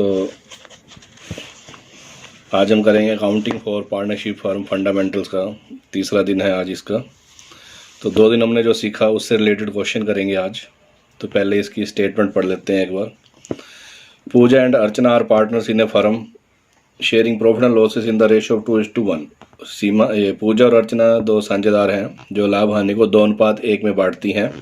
तो आज हम करेंगे accounting for partnership firm fundamentals का तीसरा दिन है आज इसका। तो 2 दिन हमने जो सीखा उससे रिलेटेड क्वेश्चन करेंगे आज। तो पहले इसकी स्टेटमेंट पढ़ लेते हैं एक बार। Pooja and Archana are partners in a firm sharing profit and losses in the ratio of 2:1। Pooja और अर्चना 2 साझेदार हैं जो लाभ हानि को 2:1 में बांटती हैं।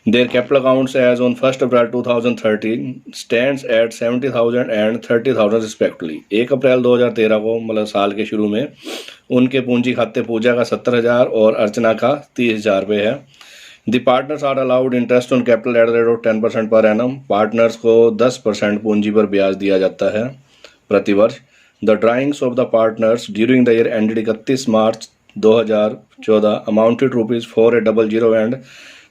Their capital accounts as on 1st April 2013 stands at 70,000 and 30,000 respectively। 1 अप्रैल 2013 को मतलब साल के शुरू में उनके पूंजी खाते पूजा का 70,000 और अर्चना का 30,000 रुपये है। The partners are allowed interest on capital at the rate of 10% per annum। Partners को 10% पूंजी पर ब्याज दिया जाता है प्रतिवर्ष। The drawings of the partners during the year ended 31 March 2014 amounted ₹4,800 and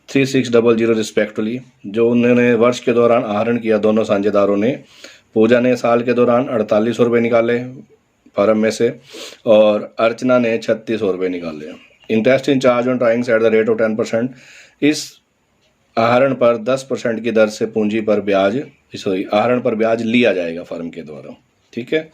3600 respectively. जो उन्होंने वर्ष के दौरान आहरण किया दोनों साझेदारों ने, पूजा ने साल के दौरान 4800 रुपये निकाले फर्म में से और अर्चना ने 3600 रुपये निकाले। Interest in charge on drawings at the rate of 10%। इस आहरण पर 10% की दर से पूंजी पर ब्याज आहरण पर ब्याज लिया जाएगा फर्म के द्वारा। ठीक है।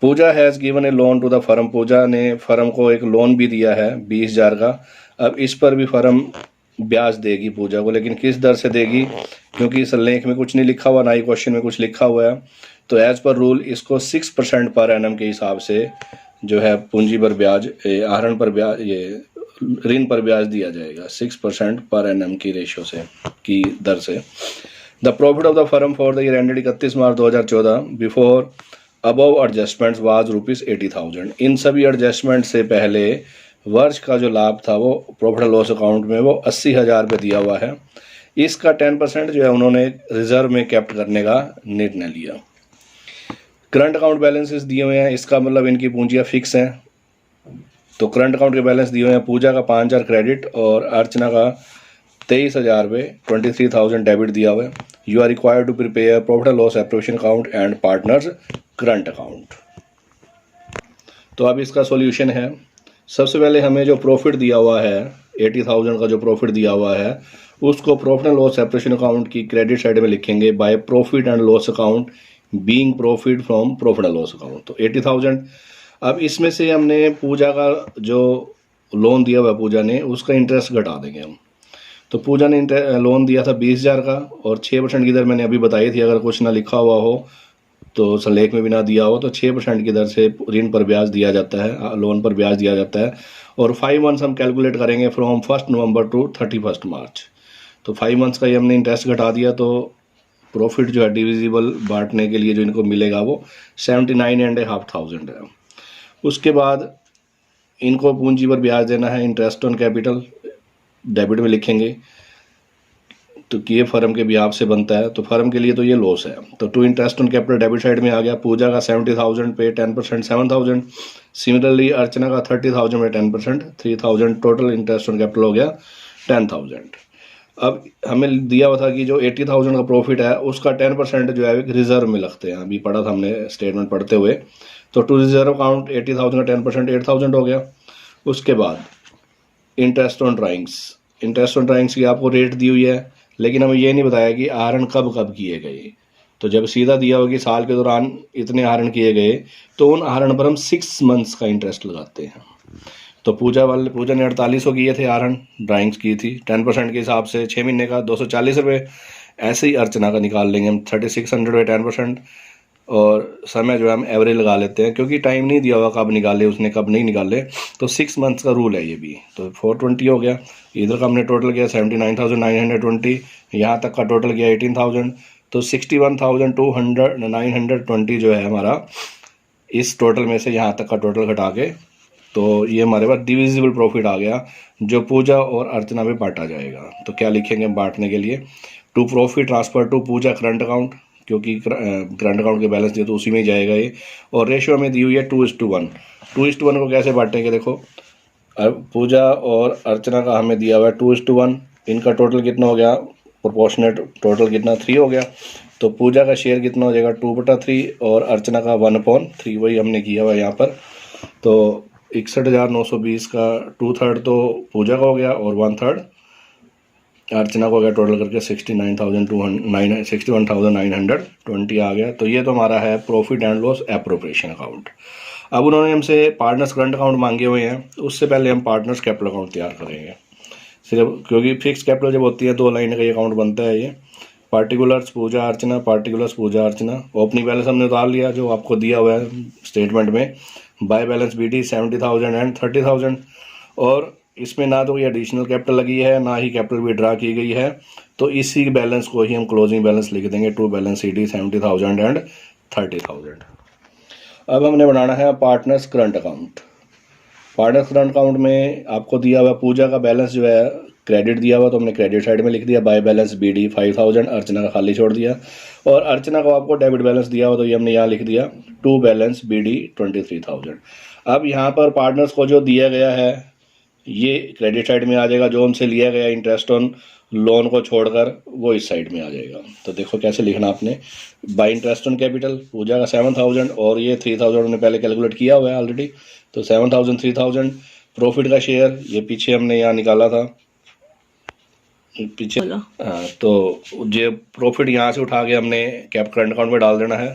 Pooja has given a loan to the firm. Pooja ने फर्म को एक लोन भी दिया है 20,000 का। अब इस पर भी फर्म ब्याज देगी पूजा को, लेकिन किस दर से देगी क्योंकि इस लेख में कुछ नहीं लिखा हुआ, ना ही क्वेश्चन में कुछ लिखा हुआ है। तो एज पर रूल इसको 6% पर एनम के हिसाब से जो है पूंजी पर ब्याज आहरण पर ब्याज ऋण पर ब्याज दिया जाएगा 6% पर एनम की रेशो से की दर से। The profit of the firm for the year ended 31 March 2014 before above adjustments was ₹80,000। इन सभी एडजस्टमेंट से पहले वर्ष का जो लाभ था वो प्रॉफिट एंड लॉस अकाउंट में वो 80,000 रुपये दिया हुआ है। इसका 10% जो है उन्होंने रिजर्व में कैप्ट करने का निर्णय लिया। करंट अकाउंट बैलेंसेस दिए हुए हैं, इसका मतलब इनकी पूंजियाँ फिक्स हैं। तो करंट अकाउंट के बैलेंस दिए हुए हैं, पूजा का 5,000 क्रेडिट और अर्चना का 23,000 रुपये 23,000 डेबिट दिया हुआ है। You are required to prepare profit and loss appropriation account and partners current account. तो अब इसका सॉल्यूशन है। सबसे पहले हमें जो प्रॉफिट दिया हुआ है 80,000 का जो प्रॉफिट दिया हुआ है उसको profit and loss separation account की क्रेडिट साइड में लिखेंगे by profit and loss account being profit from profit and loss account. तो 80,000। अब इसमें से हमने पूजा का जो लोन दिया हुआ पूजा ने उसका इंटरेस्ट घटा देंगे हम। तो पूजा ने लोन दिया था 20,000 का और 6% की दर मैंने अभी बताई थी, अगर कुछ ना लिखा हुआ हो तो सलेख में भी ना दिया हो तो 6% की दर से ऋण पर ब्याज दिया जाता है, लोन पर ब्याज दिया जाता है। और 5 मंथ्स हम कैलकुलेट करेंगे फ्रॉम 1 नवंबर टू 31 मार्च। तो 5 मंथ्स का ये हमने इंटरेस्ट घटा दिया तो प्रॉफिट जो है डिविजिबल बांटने के लिए जो इनको मिलेगा वो 79,500 है। उसके बाद इनको पूंजी पर ब्याज देना है, इंटरेस्ट ऑन कैपिटल डेबिट में लिखेंगे। तो ये फर्म के बिहाफ से बनता है, तो फर्म के लिए तो ये लॉस है। तो to interest on capital debit side में आ गया। पूजा का 70,000 पे 10% 7,000। सिमिलरली अर्चना का 30,000 में 10% 3,000। टोटल इंटरेस्ट ऑन कैपिटल हो गया 10,000। अब हमें दिया हुआ था कि जो 80,000 का प्रॉफिट है उसका 10% जो है रिजर्व में लगते हैं, अभी पढ़ा था हमने स्टेटमेंट पढ़ते हुए। तो टू रिजर्व अकाउंट 80,000 का 10% 8,000 हो गया। उसके बाद interest on drawings. Interest on drawings की आपको रेट दी हुई है, लेकिन हमें ये नहीं बताया कि आहरण कब कब किए गए। तो जब सीधा दिया हो कि साल के दौरान इतने आहरण किए गए तो उन आहरण पर हम 6 मंथ्स का इंटरेस्ट लगाते हैं। तो पूजा ने 4800 किए थे आहरण, ड्राइंग्स की थी 10% के हिसाब से 6 महीने का 240 रुपये। ऐसे ही अर्चना का निकाल लेंगे हम 3600 रुपये 10%। और समय जो है हम एवरेज लगा लेते हैं क्योंकि टाइम नहीं दिया हुआ कब निकाले उसने कब नहीं निकाले। तो 6 मंथ्स का रूल है ये भी। तो 420 हो गया। इधर का हमने टोटल किया 79,920, यहाँ तक का टोटल किया 18,000। तो 61,920 जो है हमारा इस टोटल में से यहाँ तक का टोटल घटा के तो ये हमारे पास डिविजिबल प्रॉफिट आ गया जो पूजा और अर्चना में बांटा जाएगा। तो क्या लिखेंगे बांटने के लिए? To profit transfer to Pooja current account, क्योंकि करंट अकाउंट के बैलेंस दिए तो उसी में ही जाएगा ये। और रेशियो में दी हुई है 2:1। 2:1 को कैसे बांटेंगे? देखो पूजा और अर्चना का हमें दिया हुआ है 2:1। इनका टोटल कितना हो गया? प्रोपोर्शनेट टोटल कितना 3 हो गया। तो पूजा का शेयर कितना हो जाएगा 2/3 और अर्चना का 1/3, वही हमने किया हुआ यहाँ पर। तो 61,920 का 2/3 तो पूजा का हो गया और 1/3 अर्चना को अगर टोटल करके 61,920 आ गया। तो ये तो हमारा है profit and loss appropriation account. अब उन्होंने हमसे पार्टनर्स करंट अकाउंट मांगे हुए हैं, उससे पहले हम पार्टनर्स कैपिटल अकाउंट तैयार करेंगे सिर्फ, क्योंकि फिक्स कैपिटल जब होती है 2 लाइन का ये अकाउंट बनता है। ये पार्टिकुलर्स पूजा अर्चना, पार्टिकुलर्स पूजा अर्चना। ओपनिंग बैलेंस हमने उतार लिया जो आपको दिया हुआ है स्टेटमेंट में। बाय बैलेंस BD 70,000 एंड 30,000, और इसमें ना तो कोई एडिशनल कैपिटल लगी है ना ही कैपिटल विड्रा की गई है, तो इसी बैलेंस को ही हम क्लोजिंग बैलेंस लिख देंगे, टू बैलेंस CD 70,000 एंड 30,000। अब हमने बनाना है partners current account. Partners current account में आपको दिया हुआ पूजा का बैलेंस जो है क्रेडिट दिया हुआ, तो हमने क्रेडिट साइड में लिख दिया। बाय बैलेंस BD 5,000, अर्चना का खाली छोड़ दिया। और अर्चना को आपको डेबिट बैलेंस दिया हुआ, तो ये हमने यहाँ लिख दिया टू बैलेंस BD 23,000। अब यहाँ पर पार्टनर्स को जो दिया गया है ये क्रेडिट साइड में आ जाएगा, जो हमसे लिया गया इंटरेस्ट ऑन लोन को छोड़कर वो इस साइड में आ जाएगा। तो देखो कैसे लिखना आपने, बाय इंटरेस्ट ऑन कैपिटल पूजा का 7,000 और ये 3,000 हमने पहले कैलकुलेट किया हुआ है ऑलरेडी, तो 7,000 3,000। प्रॉफिट का शेयर ये पीछे हमने यहाँ निकाला था पीछे, हाँ, तो ये प्रॉफिट यहाँ से उठा के हमने कैप करंट अकाउंट में डाल देना है।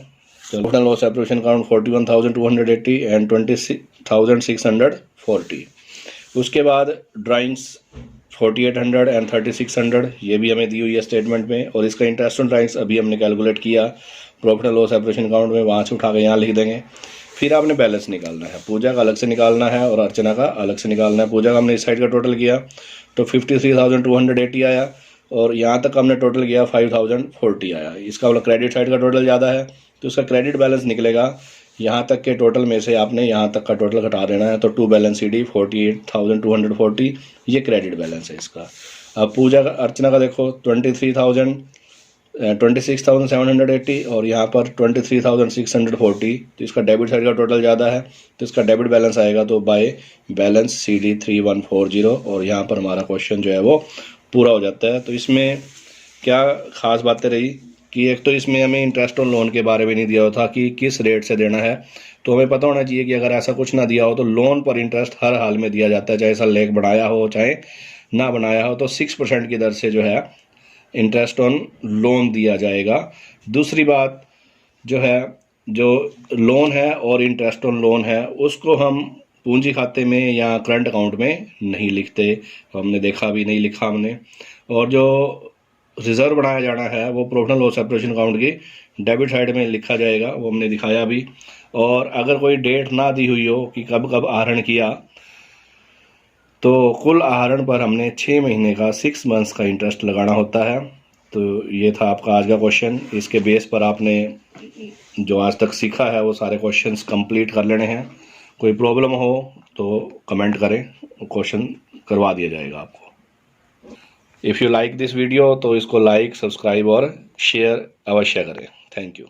तो total loss appropriation account 41,280 and 26,640। उसके बाद ड्राइंग्स 4,800 एंड 3,600, ये भी हमें दी हुई है स्टेटमेंट में, और इसका इंटरेस्ट ऑन ड्राइंग्स अभी हमने कैलकुलेट किया profit and loss appropriation account में, वहाँ से उठा के यहाँ लिख देंगे। फिर आपने बैलेंस निकालना है, पूजा का अलग से निकालना है और अर्चना का अलग से निकालना है। पूजा का हमने इस साइड का टोटल किया तो 53,280 आया, और यहाँ तक हमने टोटल किया 5,040 आया। इसका मतलब क्रेडिट साइड का टोटल ज़्यादा है, तो उसका क्रेडिट बैलेंस निकलेगा यहाँ तक के टोटल में से आपने यहाँ तक का टोटल घटा देना है। तो टू बैलेंस CD 48,240, ये क्रेडिट बैलेंस है इसका। अब पूजा का अर्चना का देखो 26,780 और यहाँ पर 23,640, तो इसका डेबिट साइड का टोटल ज़्यादा है, तो इसका डेबिट बैलेंस आएगा तो बाय बैलेंस CD 3140, और यहाँ पर हमारा क्वेश्चन जो है वो पूरा हो जाता है। तो इसमें क्या ख़ास बातें रही कि एक तो इसमें हमें इंटरेस्ट ऑन लोन के बारे में नहीं दिया हुआ था कि किस रेट से देना है, तो हमें पता होना चाहिए कि अगर ऐसा कुछ ना दिया हो तो लोन पर इंटरेस्ट हर हाल में दिया जाता है, चाहे ऐसा लेख बनाया हो चाहे ना बनाया हो, तो 6% की दर से जो है इंटरेस्ट ऑन लोन दिया जाएगा। दूसरी बात जो है, जो लोन है और इंटरेस्ट ऑन लोन है उसको हम पूंजी खाते में या करंट अकाउंट में नहीं लिखते, हमने देखा भी नहीं लिखा हमने। और जो रिजर्व बनाया जाना है वो profit and loss appropriation account की डेबिट साइड में लिखा जाएगा, वो हमने दिखाया भी। और अगर कोई डेट ना दी हुई हो कि कब कब आहरण किया, तो कुल आहरण पर हमने 6 महीने का 6 मंथ्स का इंटरेस्ट लगाना होता है। तो ये था आपका आज का क्वेश्चन। इसके बेस पर आपने जो आज तक सीखा है वो सारे क्वेश्चंस कंप्लीट कर लेने हैं। कोई प्रॉब्लम हो तो कमेंट करें, क्वेश्चन करवा दिया जाएगा आपको। If you like this video तो इसको लाइक, सब्सक्राइब और शेयर अवश्य करें। Thank you.